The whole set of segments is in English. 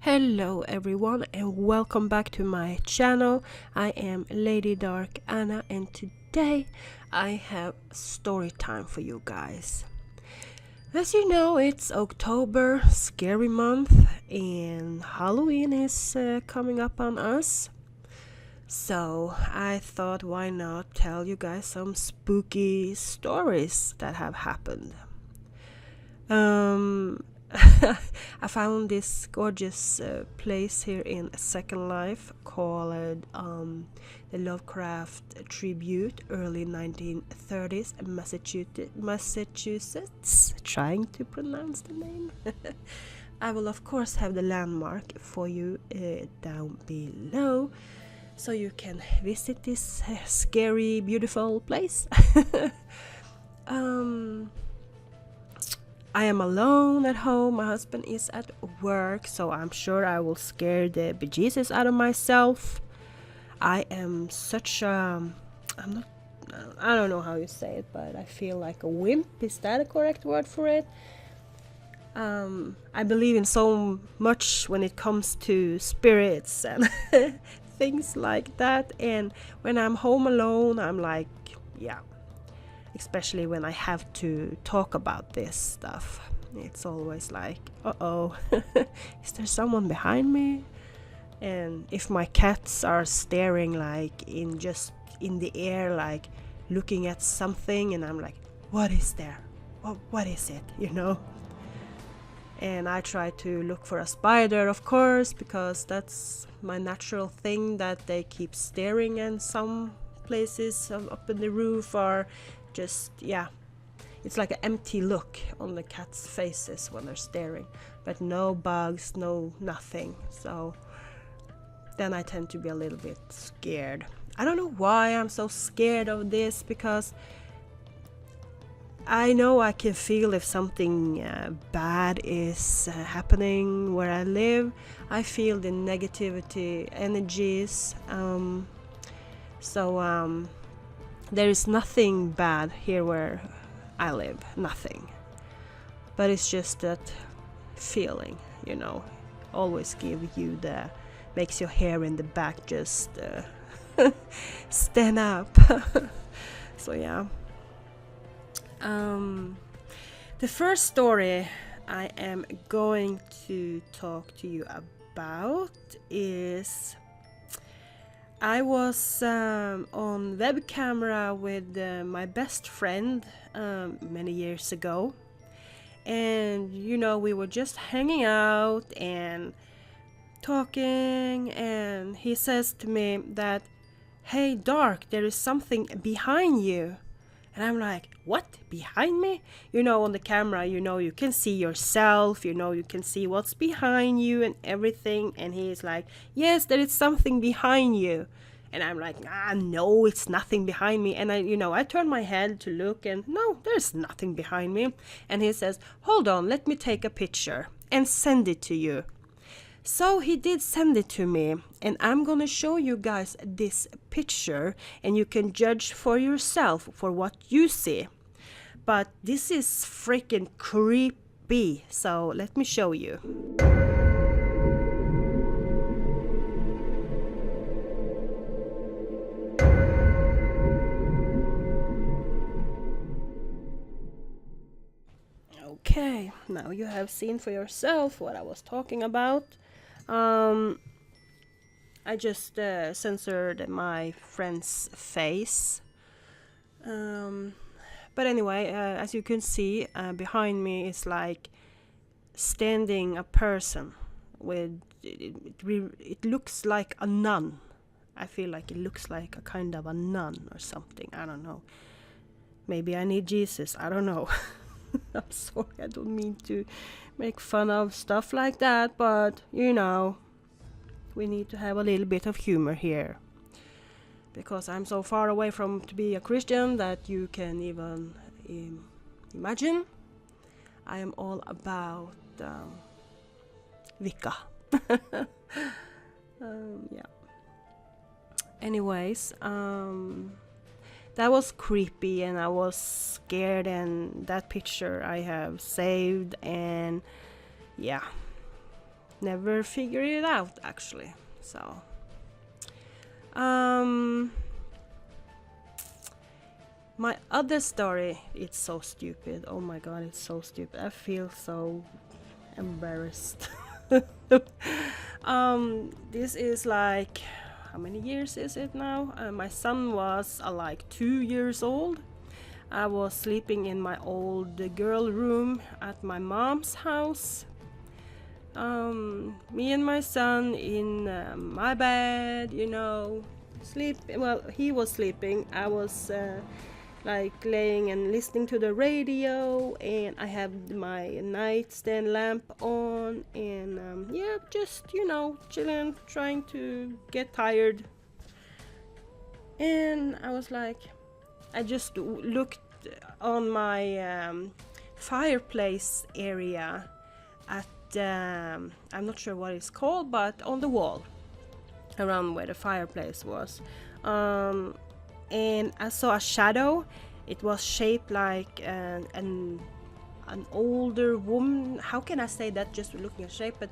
Hello everyone and welcome back to my channel. I am Lady Dark Anna and today I have story time for you guys. As you know, it's October, scary month, and Halloween is coming up on us. So I thought, why not tell you guys some spooky stories that have happened. I found this gorgeous place here in Second Life called the Lovecraft Tribute, early 1930s, Massachusetts. Trying to pronounce the name. I will of course have the landmark for you down below, so you can visit this scary, beautiful place. I am alone at home. My husband is at work, so I'm sure I will scare the bejesus out of myself. I am such I'm not, I don't know how you say it, but I feel like a wimp. Is that a correct word for it? I believe in so much when it comes to spirits and things like that. And when I'm home alone, I'm like, yeah. Especially when I have to talk about this stuff. It's always like, uh-oh, is there someone behind me? And if my cats are staring like in the air, like looking at something, and I'm like, what is there? What is it, And I try to look for a spider, of course, because that's my natural thing, that they keep staring, and some places up in the roof are just, it's like an empty look on the cats' faces when they're staring, but no bugs, no nothing. So then I tend to be a little bit scared. I don't know why I'm so scared of this, because I know I can feel if something bad is happening where I live. I feel the negativity energies. There is nothing bad here where I live, nothing. But it's just that feeling, always makes your hair in the back just stand up. So yeah. The first story I am going to talk to you about is, I was on web camera with my best friend many years ago, and we were just hanging out and talking, and he says to me that, "Hey Dark, there is something behind you." And I'm like, what? Behind me? On the camera, you can see yourself, you can see what's behind you and everything. And he's like, yes, there is something behind you. And I'm like, no, it's nothing behind me. And I turn my head to look, and no, there's nothing behind me. And he says, hold on, let me take a picture and send it to you. So he did send it to me, and I'm gonna show you guys this picture, and you can judge for yourself for what you see. But this is freaking creepy, so let me show you. Okay, now you have seen for yourself what I was talking about. I just censored my friend's face. But anyway, as you can see, behind me is like standing a person with, it looks like a nun. I feel like it looks like a kind of a nun or something. I don't know. Maybe I need Jesus. I don't know. I'm sorry, I don't mean to make fun of stuff like that, but we need to have a little bit of humor here, because I'm so far away from to be a Christian that you can even imagine. I am all about Wicca. Yeah. Anyways, that was creepy, and I was scared, and that picture I have saved, and yeah, never figured it out actually. So my other story, it's so stupid. Oh my god, it's so stupid. I feel so embarrassed. This is like, how many years is it now? My son was like 2 years old. I was sleeping in my old girl room at my mom's house. Me and my son in my bed, sleep. Well, he was sleeping. I was like laying and listening to the radio, and I have my nightstand lamp on, and just chilling, trying to get tired. And I was like, I just looked on my fireplace area at I'm not sure what it's called, but on the wall around where the fireplace was. And I saw a shadow. It was shaped like an older woman. How can I say that just looking at shape? But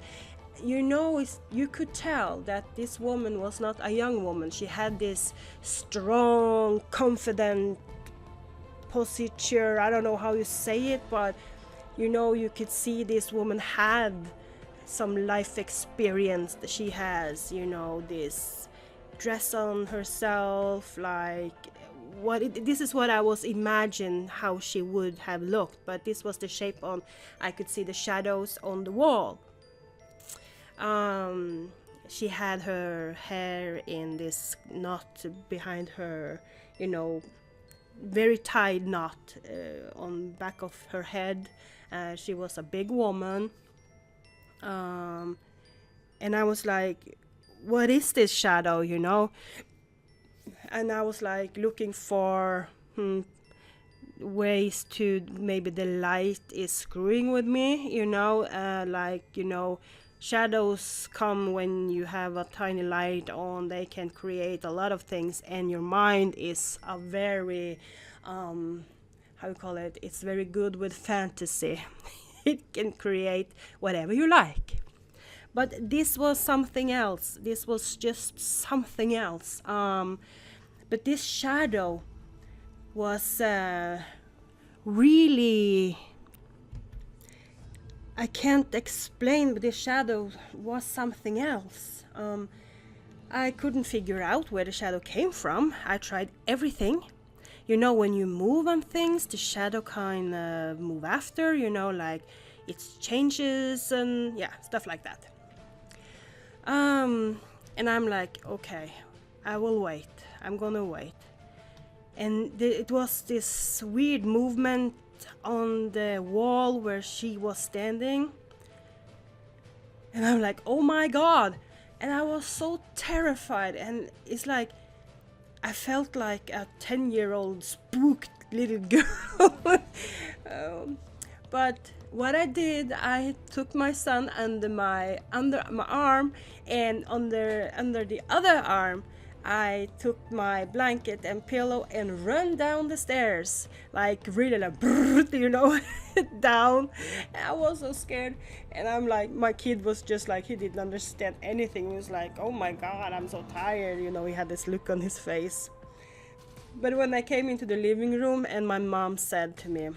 you could tell that this woman was not a young woman. She had this strong, confident posture. I don't know how you say it, but you could see this woman had some life experience that she has, this dress on herself, like this is what I was imagining how she would have looked, but this was the shape on, I could see the shadows on the wall. She had her hair in this knot behind her, very tight knot on back of her head. She was a big woman. And I was like, what is this shadow, And I was like looking for ways to, maybe the light is screwing with me, shadows come when you have a tiny light on. They can create a lot of things, and your mind is a very how you call it, it's very good with fantasy. It can create whatever you like. But this was something else. This was just something else. But this shadow was really, I can't explain, but this shadow was something else. I couldn't figure out where the shadow came from. I tried everything. When you move on things, the shadow kind of move after, like it changes and stuff like that. And I'm like, okay, I will wait. I'm gonna wait. And it was this weird movement on the wall where she was standing. And I'm like, oh my god. And I was so terrified. And it's like, I felt like a 10-year-old spooked little girl. But what I did, I took my son under my arm, and under the other arm, I took my blanket and pillow and run down the stairs, like really like, down. And I was so scared, and I'm like, my kid was just like, he didn't understand anything. He was like, oh my god, I'm so tired. He had this look on his face. But when I came into the living room, and my mom said to me,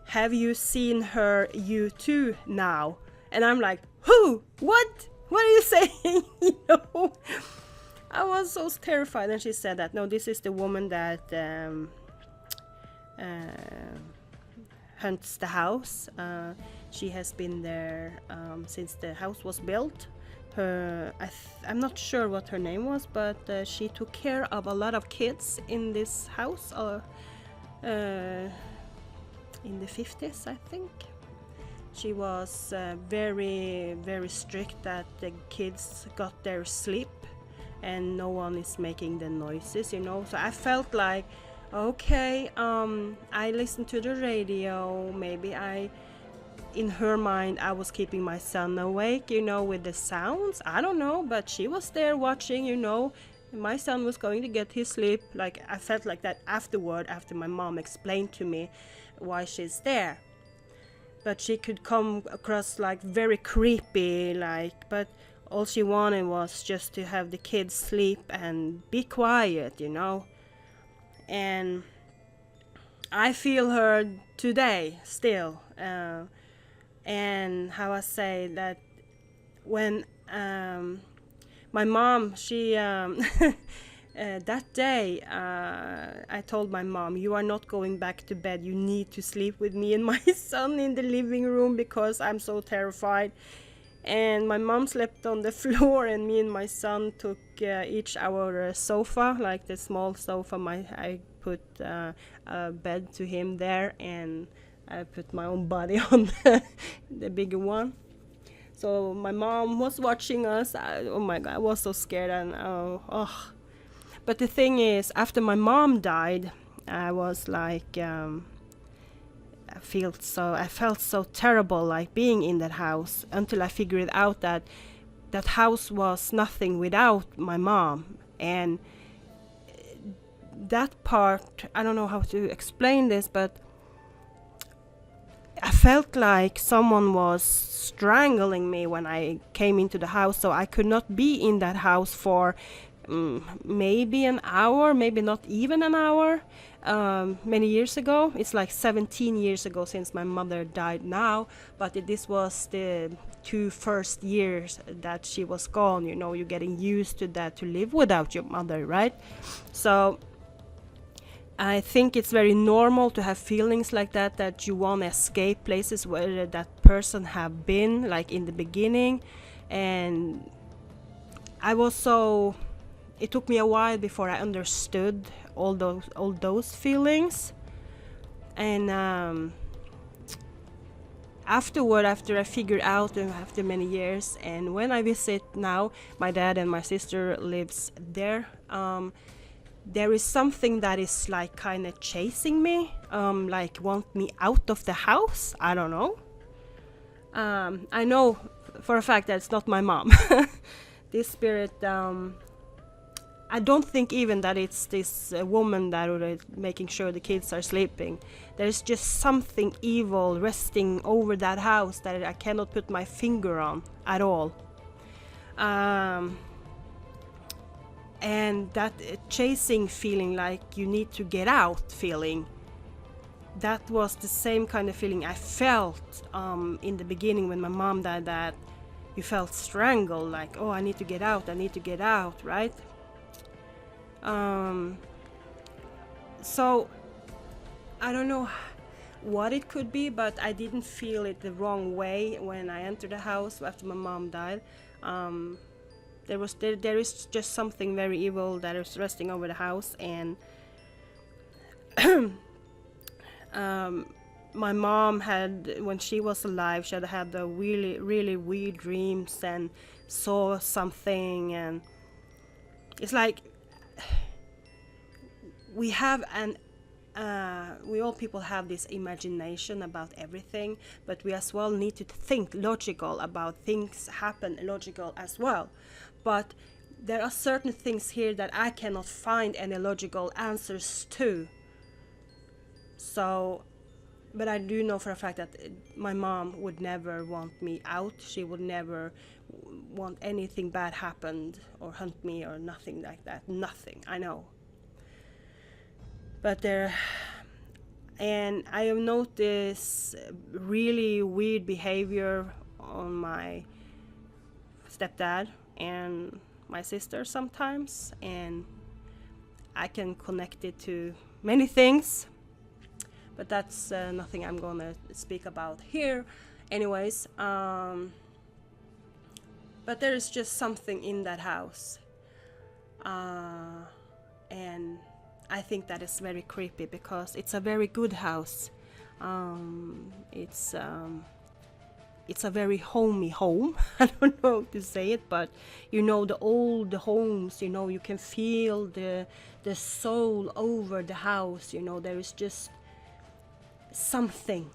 have you seen her, you too, now? And I'm like, who? What? What are you saying? I was so terrified. And she said that, no, this is the woman that hunts the house. She has been there since the house was built. I'm not sure what her name was, but she took care of a lot of kids in this house in the 50s, I think. She was very, very strict that the kids got their sleep and no one is making the noises, So I felt like, okay, I listened to the radio. Maybe in her mind, I was keeping my son awake, with the sounds. I don't know, but she was there watching, My son was going to get his sleep. Like, I felt like that afterward, after my mom explained to me why she's there. but she could come across like very creepy, like, but all she wanted was just to have the kids sleep and be quiet, you know. And I feel her today still. And how I say that, when my mom, she that day, I told my mom, "You are not going back to bed. You need to sleep with me and my son in the living room because I'm so terrified." And my mom slept on the floor, and me and my son took each our sofa, like the small sofa. I put a bed to him there, and I put my own body on the bigger one. So my mom was watching us. Oh my God, I was so scared. And oh. But the thing is, after my mom died, I was like, I felt so terrible, like being in that house, until I figured out that that house was nothing without my mom. And that part, I don't know how to explain this, but I felt like someone was strangling me when I came into the house, so I could not be in that house for maybe an hour, maybe not even an hour. Many years ago, it's like 17 years ago since my mother died now, but this was the 2 first years that she was gone. You know, you're getting used to that, to live without your mother, right? So I think it's very normal to have feelings like that, that you want to escape places where that person have been, like in the beginning. And I was so, it took me a while before I understood all those feelings. And after I figured out, after many years, and when I visit now, my dad and my sister lives there. There is something that is like kind of chasing me, like want me out of the house. I don't know. I know for a fact that it's not my mom. This spirit, I don't think even that it's this woman that is making sure the kids are sleeping. There's just something evil resting over that house that I cannot put my finger on at all. And that chasing feeling, like you need to get out feeling, that was the same kind of feeling I felt in the beginning when my mom died, that you felt strangled, like, oh, I need to get out, right? So I don't know what it could be, but I didn't feel it the wrong way when I entered the house after my mom died. There is just something very evil that is resting over the house. And my mom had, when she was alive, she had the really, really weird dreams and saw something. And it's like we all people have this imagination about everything, but we as well need to think logical about things happen logical as well. But there are certain things here that I cannot find any logical answers to. So, but I do know for a fact that my mom would never want me out. She would never want anything bad happened or hunt me or nothing like that. Nothing, I know. But and I have noticed really weird behavior on my stepdad and my sister sometimes, and I can connect it to many things, but that's nothing I'm gonna speak about here anyways. But there is just something in that house, and I think that is very creepy because it's a very good house. It's a very homey home. I don't know how to say it, but you know, the old homes, you know, you can feel the soul over the house. You know, there is just something,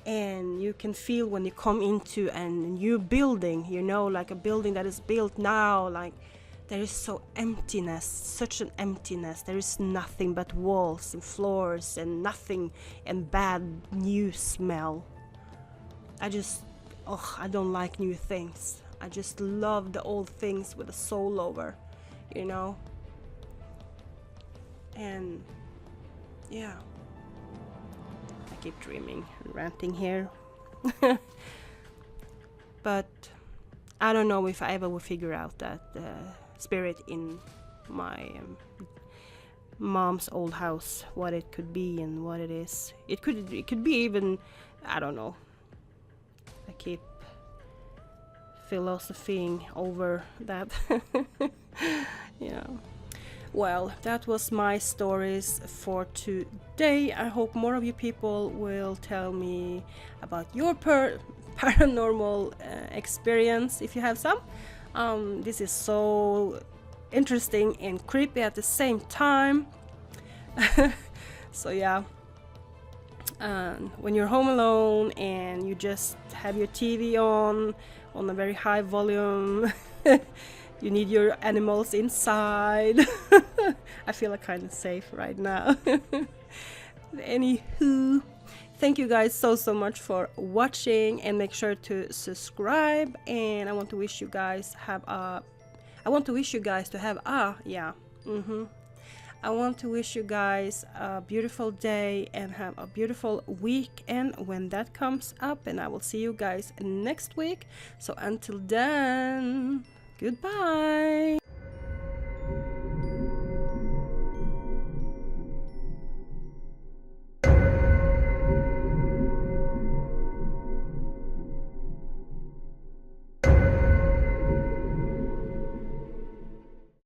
and you can feel when you come into a new building, you know, like a building that is built now, like there is such an emptiness. There is nothing but walls and floors and nothing, and bad new smell. I just, oh, I don't like new things. I just love the old things with a soul over, you know? And yeah, I keep dreaming and ranting here. But I don't know if I ever will figure out that spirit in my mom's old house, what it could be and what it is. It could be even, I don't know. I keep philosophing over that. Yeah. Well, that was my stories for today. I hope more of you people will tell me about your paranormal experience if you have some. This is so interesting and creepy at the same time. So yeah, when you're home alone and you just have your TV on a very high volume, you need your animals inside. I feel like kind of safe right now. Anywho, thank you guys so much for watching, and make sure to subscribe. And I want to wish you guys to have a I want to wish you guys a beautiful day and have a beautiful weekend when that comes up, and I will see you guys next week. So until then, goodbye.